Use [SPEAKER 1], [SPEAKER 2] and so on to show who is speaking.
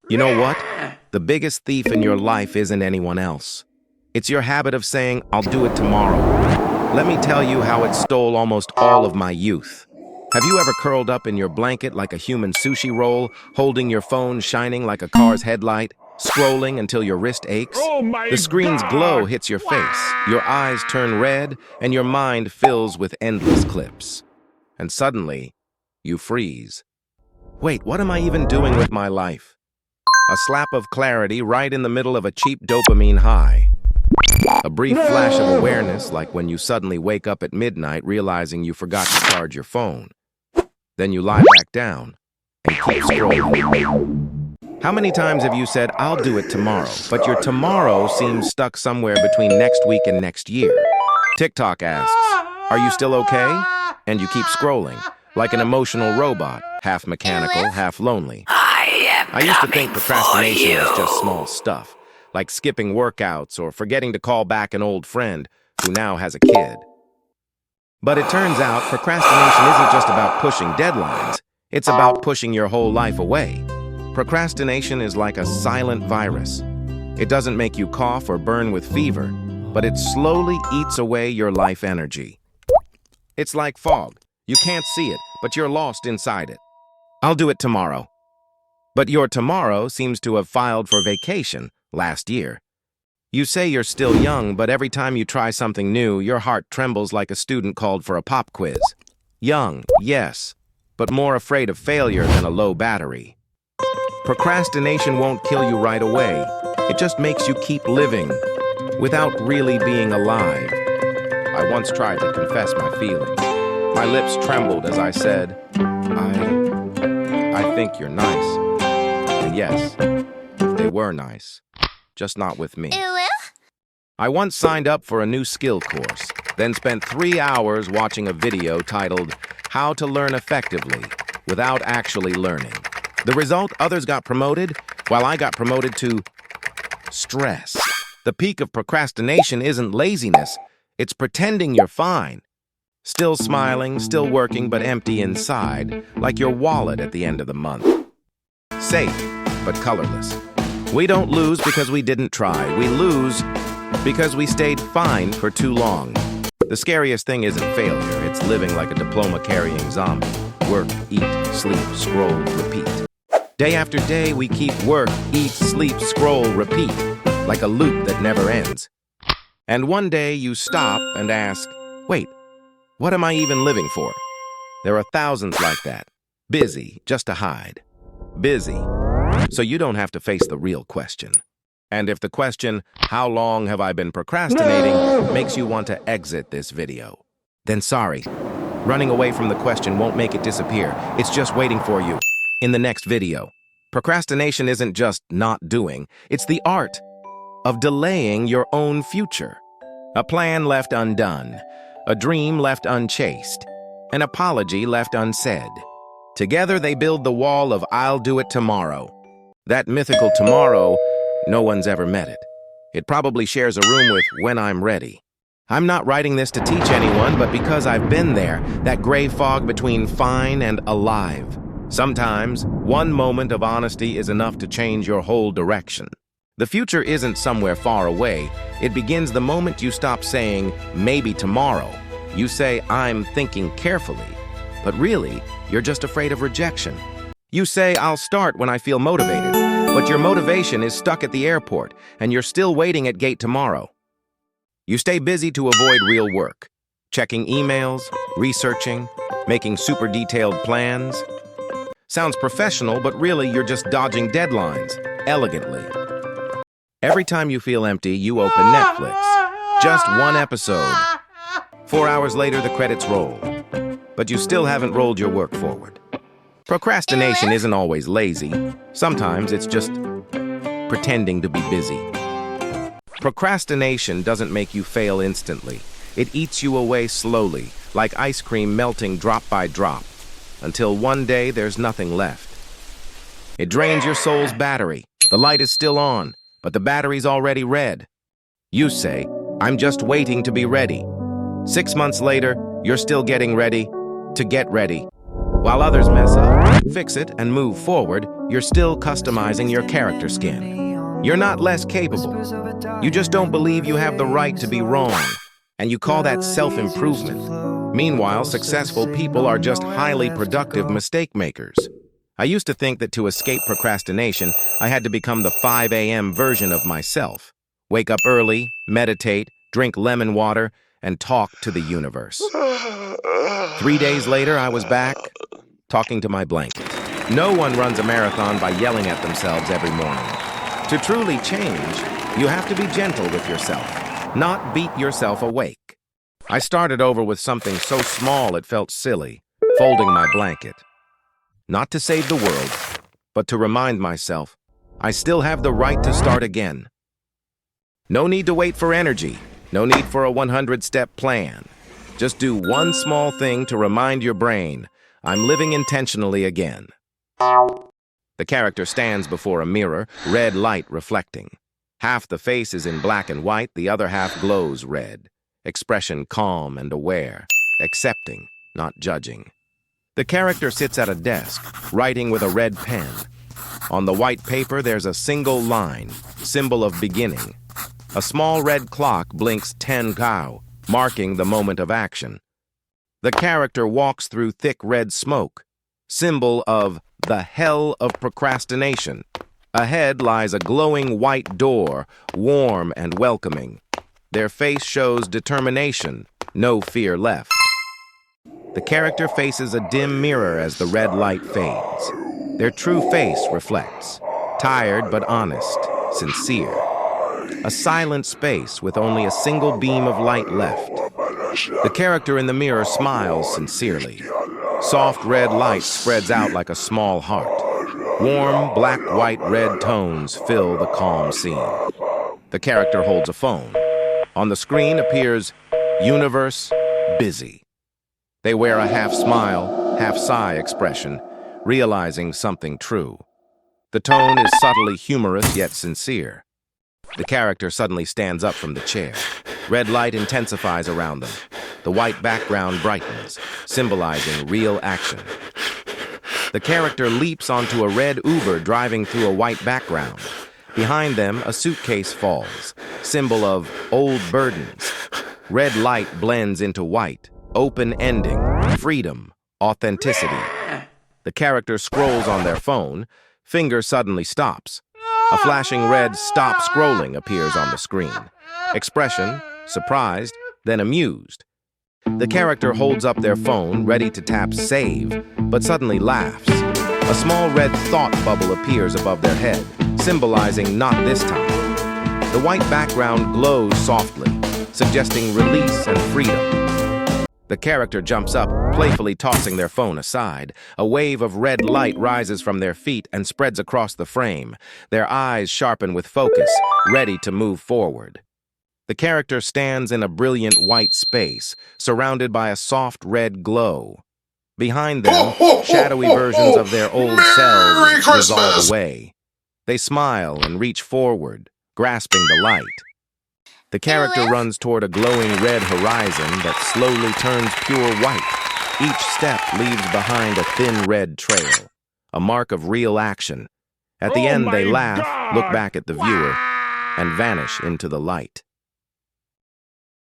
[SPEAKER 1] You know what? The biggest thief in your life isn't anyone else. It's your habit of saying, I'll do it tomorrow. Let me tell you how it stole almost all of my youth. Have you ever curled up in your blanket like a human sushi roll, holding your phone shining like a car's headlight, scrolling until your wrist aches?
[SPEAKER 2] Oh my
[SPEAKER 1] The screen's
[SPEAKER 2] God!
[SPEAKER 1] glow hits your face, your eyes turn red, and your mind fills with endless clips. And suddenly, you freeze. Wait, what am I even doing with my life? A slap of clarity right in the middle of a cheap dopamine high. A brief flash of awareness, like when you suddenly wake up at midnight realizing you forgot to charge your phone. Then you lie back down and keep scrolling. How many times have you said, I'll do it tomorrow, but your tomorrow seems stuck somewhere between next week and next year? TikTok asks, are you still okay? And you keep scrolling, like an emotional robot, half mechanical, half lonely. I used to think procrastination was just small stuff, like skipping workouts or forgetting to call back an old friend who now has a kid. But it turns out procrastination isn't just about pushing deadlines, it's about pushing your whole life away. Procrastination is like a silent virus. It doesn't make you cough or burn with fever, but it slowly eats away your life energy. It's like fog. You can't see it, but you're lost inside it. I'll do it tomorrow. But your tomorrow seems to have filed for vacation last year. You say you're still young, but every time you try something new, your heart trembles like a student called for a pop quiz. Young, yes, but more afraid of failure than a low battery. Procrastination won't kill you right away. It just makes you keep living without really being alive. I once tried to confess my feelings. My lips trembled as I said, I think you're nice. And yes, they were nice, just not with me. I once signed up for a new skill course, then spent 3 hours watching a video titled, How to Learn Effectively, without actually learning. The result, others got promoted, while I got promoted to stress. The peak of procrastination isn't laziness, it's pretending you're fine. Still smiling, still working, but empty inside, like your wallet at the end of the month. Safe, but colorless. We don't lose because we didn't try. We lose because we stayed fine for too long. The scariest thing isn't failure. It's living like a diploma-carrying zombie. Work, eat, sleep, scroll, repeat. Day after day, we keep work, eat, sleep, scroll, repeat, like a loop that never ends. And one day you stop and ask, wait, what am I even living for? There are thousands like that. Busy, just to hide. Busy, so you don't have to face the real question. And if the question, how long have I been procrastinating, makes you want to exit this video, then sorry. Running away from the question won't make it disappear. It's just waiting for you in the next video. Procrastination isn't just not doing, it's the art of delaying your own future. A plan left undone, a dream left unchased, an apology left unsaid. Together they build the wall of I'll do it tomorrow. That mythical tomorrow, no one's ever met it. It probably shares a room with when I'm ready. I'm not writing this to teach anyone, but because I've been there, that gray fog between fine and alive. Sometimes, one moment of honesty is enough to change your whole direction. The future isn't somewhere far away. It begins the moment you stop saying, maybe tomorrow. You say, I'm thinking carefully. But really, you're just afraid of rejection. You say, I'll start when I feel motivated. But your motivation is stuck at the airport, and you're still waiting at gate tomorrow. You stay busy to avoid real work. Checking emails, researching, making super detailed plans. Sounds professional, but really you're just dodging deadlines, elegantly. Every time you feel empty, you open Netflix. Just one episode. 4 hours later, the credits roll. But you still haven't rolled your work forward. Procrastination isn't always lazy. Sometimes it's just pretending to be busy. Procrastination doesn't make you fail instantly. It eats you away slowly, like ice cream melting drop by drop, until one day there's nothing left. It drains your soul's battery. The light is still on, but the battery's already red. You say, I'm just waiting to be ready. 6 months later, you're still getting ready to get ready. While others mess up, fix it, and move forward, you're still customizing your character skin. You're not less capable. You just don't believe you have the right to be wrong, and you call that self-improvement. Meanwhile, successful people are just highly productive mistake makers. I used to think that to escape procrastination, I had to become the 5 a.m. version of myself. Wake up early, meditate, drink lemon water, and talk to the universe. 3 days later, I was back, talking to my blanket. No one runs a marathon by yelling at themselves every morning. To truly change, you have to be gentle with yourself, not beat yourself awake. I started over with something so small it felt silly, folding my blanket. Not to save the world, but to remind myself, I still have the right to start again. No need to wait for energy. No need for a 100-step plan. Just do one small thing to remind your brain, I'm living intentionally again. The character stands before a mirror, red light reflecting. Half the face is in black and white, the other half glows red. Expression calm and aware, accepting, not judging. The character sits at a desk, writing with a red pen. On the white paper, there's a single line, symbol of beginning. A small red clock blinks 10 cow, marking the moment of action. The character walks through thick red smoke, symbol of the hell of procrastination. Ahead lies a glowing white door, warm and welcoming. Their face shows determination, no fear left. The character faces a dim mirror as the red light fades. Their true face reflects, tired but honest, sincere. A silent space with only a single beam of light left. The character in the mirror smiles sincerely. Soft red light spreads out like a small heart. Warm, black, white, red tones fill the calm scene. The character holds a phone. On the screen appears Universe Busy. They wear a half smile, half sigh expression, realizing something true. The tone is subtly humorous yet sincere. The character suddenly stands up from the chair. Red light intensifies around them. The white background brightens, symbolizing real action. The character leaps onto a red Uber driving through a white background. Behind them, a suitcase falls, symbol of old burdens. Red light blends into white, open ending, freedom, authenticity. The character scrolls on their phone. Finger suddenly stops. A flashing red stop scrolling appears on the screen. Expression, surprised, then amused. The character holds up their phone, ready to tap save, but suddenly laughs. A small red thought bubble appears above their head, symbolizing not this time. The white background glows softly, suggesting release and freedom. The character jumps up, playfully tossing their phone aside. A wave of red light rises from their feet and spreads across the frame. Their eyes sharpen with focus, ready to move forward. The character stands in a brilliant white space, surrounded by a soft red glow. Behind them, shadowy versions of their old selves dissolve away. They smile and reach forward, grasping the light. The character runs toward a glowing red horizon that slowly turns pure white. Each step leaves behind a thin red trail, a mark of real action. At the end, they laugh, look back at the viewer, and vanish into the light.